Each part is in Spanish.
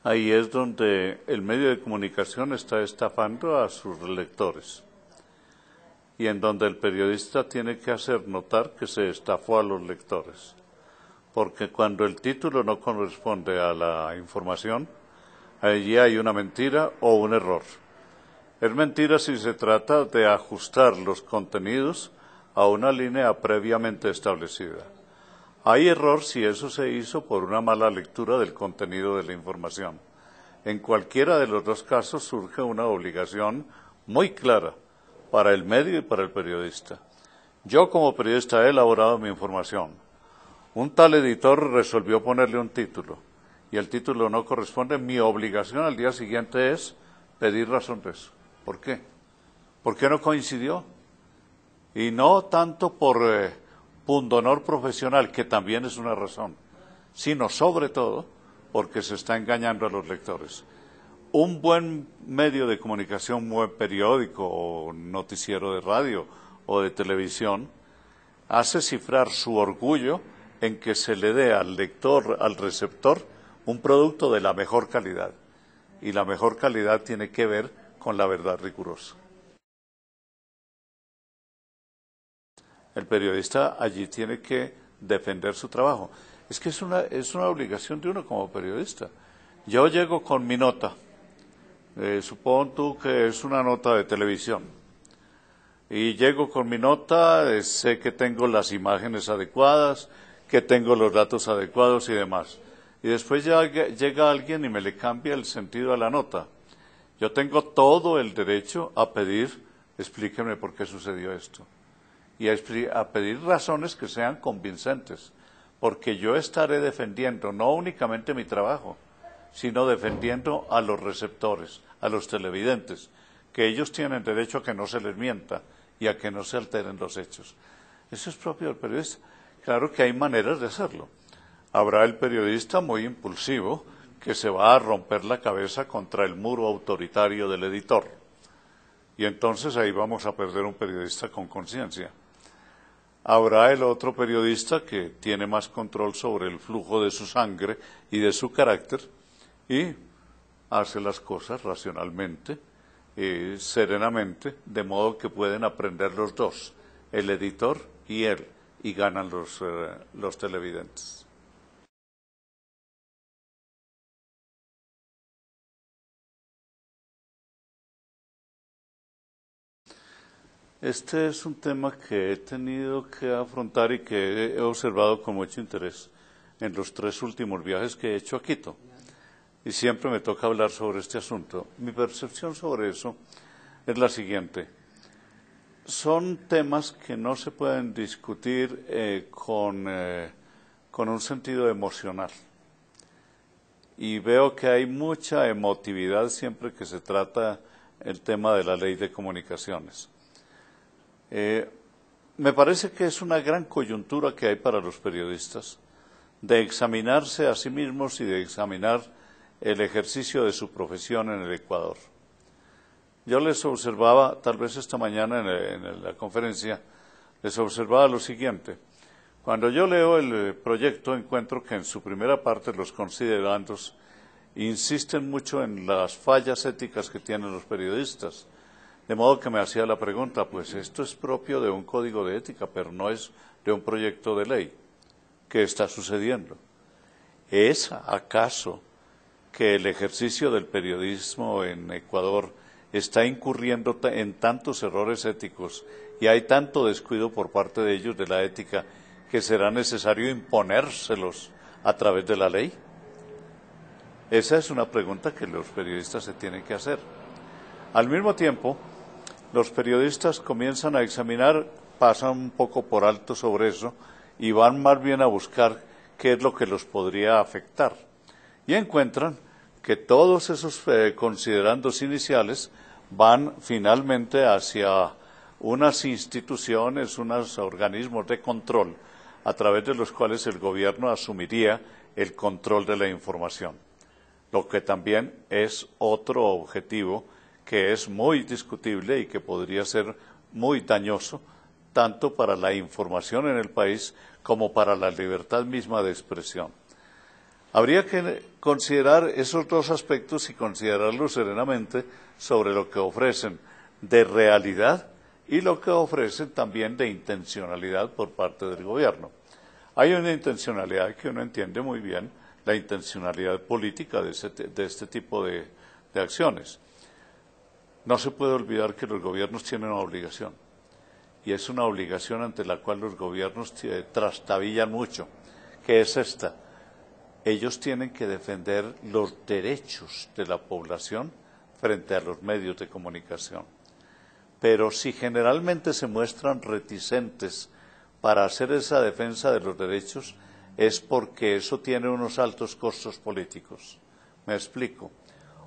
Ahí es donde el medio de comunicación está estafando a sus lectores y en donde el periodista tiene que hacer notar que se estafó a los lectores. Porque cuando el título no corresponde a la información, allí hay una mentira o un error. Es mentira si se trata de ajustar los contenidos a una línea previamente establecida. Hay error si eso se hizo por una mala lectura del contenido de la información. En cualquiera de los dos casos surge una obligación muy clara para el medio y para el periodista. Yo como periodista he elaborado mi información. Un tal editor resolvió ponerle un título y el título no corresponde. Mi obligación al día siguiente es pedir razón de eso. ¿Por qué? ¿Por qué no coincidió? Y no tanto por pundonor profesional, que también es una razón, sino sobre todo porque se está engañando a los lectores. Un buen medio de comunicación, un buen periódico o noticiero de radio o de televisión, hace cifrar su orgullo en que se le dé al lector, al receptor, un producto de la mejor calidad. Y la mejor calidad tiene que ver con la verdad rigurosa. El periodista allí tiene que defender su trabajo. Es que es una obligación de uno como periodista. Yo llego con mi nota, supón tú que es una nota de televisión, y llego con mi nota, sé que tengo las imágenes adecuadas, que tengo los datos adecuados y demás. Y después ya llega alguien y me le cambia el sentido a la nota. Yo tengo todo el derecho a pedir, explíqueme por qué sucedió esto. Y a pedir razones que sean convincentes, porque yo estaré defendiendo no únicamente mi trabajo, sino defendiendo a los receptores, a los televidentes, que ellos tienen derecho a que no se les mienta y a que no se alteren los hechos. Eso es propio del periodista. Claro que hay maneras de hacerlo. Habrá el periodista muy impulsivo que se va a romper la cabeza contra el muro autoritario del editor. Y entonces ahí vamos a perder un periodista con conciencia. Habrá el otro periodista que tiene más control sobre el flujo de su sangre y de su carácter y hace las cosas racionalmente, serenamente, de modo que pueden aprender los dos, el editor y él, y ganan los televidentes. Este es un tema que he tenido que afrontar y que he observado con mucho interés en los 3 últimos viajes que he hecho a Quito. Y siempre me toca hablar sobre este asunto. Mi percepción sobre eso es la siguiente. Son temas que no se pueden discutir con un sentido emocional. Y veo que hay mucha emotividad siempre que se trata el tema de la ley de comunicaciones. Me parece que es una gran coyuntura que hay para los periodistas de examinarse a sí mismos y de examinar el ejercicio de su profesión en el Ecuador. Yo les observaba, tal vez esta mañana en la conferencia, les observaba lo siguiente. Cuando yo leo el proyecto encuentro que en su primera parte los considerandos insisten mucho en las fallas éticas que tienen los periodistas. De modo que me hacía la pregunta, pues esto es propio de un código de ética, pero no es de un proyecto de ley. ¿Qué está sucediendo? ¿Es acaso que el ejercicio del periodismo en Ecuador está incurriendo en tantos errores éticos y hay tanto descuido por parte de ellos de la ética que será necesario imponérselos a través de la ley? Esa es una pregunta que los periodistas se tienen que hacer. Al mismo tiempo, los periodistas comienzan a examinar, pasan un poco por alto sobre eso y van más bien a buscar qué es lo que los podría afectar. Y encuentran que todos esos considerandos iniciales van finalmente hacia unas instituciones, unos organismos de control, a través de los cuales el gobierno asumiría el control de la información, lo que también es otro objetivo que es muy discutible y que podría ser muy dañoso tanto para la información en el país como para la libertad misma de expresión. Habría que considerar esos dos aspectos y considerarlos serenamente sobre lo que ofrecen de realidad y lo que ofrecen también de intencionalidad por parte del gobierno. Hay una intencionalidad que uno entiende muy bien, la intencionalidad política de este tipo de acciones. No se puede olvidar que los gobiernos tienen una obligación, y es una obligación ante la cual los gobiernos trastabillan mucho, que es esta. Ellos tienen que defender los derechos de la población frente a los medios de comunicación. Pero si generalmente se muestran reticentes para hacer esa defensa de los derechos, es porque eso tiene unos altos costos políticos. Me explico.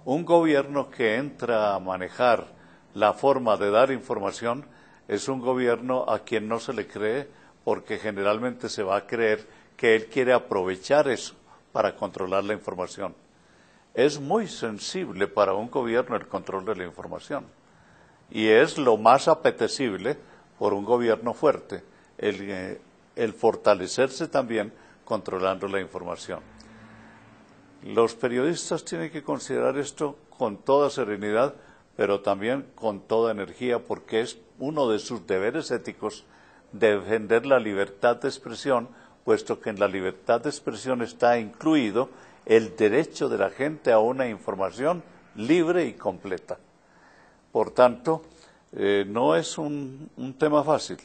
Un gobierno que entra a manejar la forma de dar información es un gobierno a quien no se le cree, porque generalmente se va a creer que él quiere aprovechar eso para controlar la información. Es muy sensible para un gobierno el control de la información, y es lo más apetecible por un gobierno fuerte, el fortalecerse también controlando la información. Los periodistas tienen que considerar esto con toda serenidad, pero también con toda energía, porque es uno de sus deberes éticos defender la libertad de expresión, puesto que en la libertad de expresión está incluido el derecho de la gente a una información libre y completa. Por tanto, no es un tema fácil.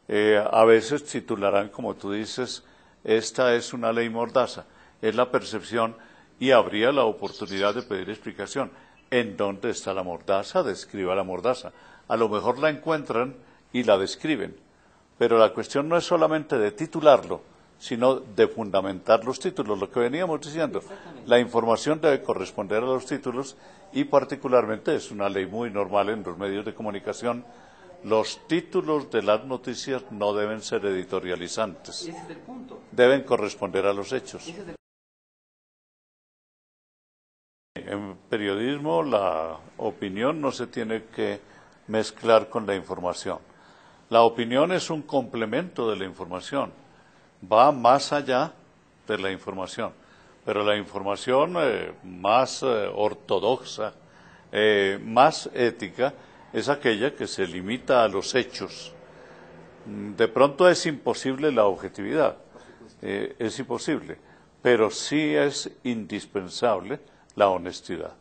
A veces titularán, como tú dices, esta es una ley mordaza. Es la percepción, y habría la oportunidad de pedir explicación. ¿En dónde está la mordaza? Describa la mordaza. A lo mejor la encuentran y la describen, pero la cuestión no es solamente de titularlo, sino de fundamentar los títulos, lo que veníamos diciendo. La información debe corresponder a los títulos, y particularmente es una ley muy normal en los medios de comunicación. Los títulos de las noticias no deben ser editorializantes. Ese es el punto. Deben corresponder a los hechos. En periodismo la opinión no se tiene que mezclar con la información. La opinión es un complemento de la información, va más allá de la información, pero la información más ortodoxa, más ética, es aquella que se limita a los hechos. De pronto es imposible la objetividad, es imposible, pero sí es indispensable la honestidad.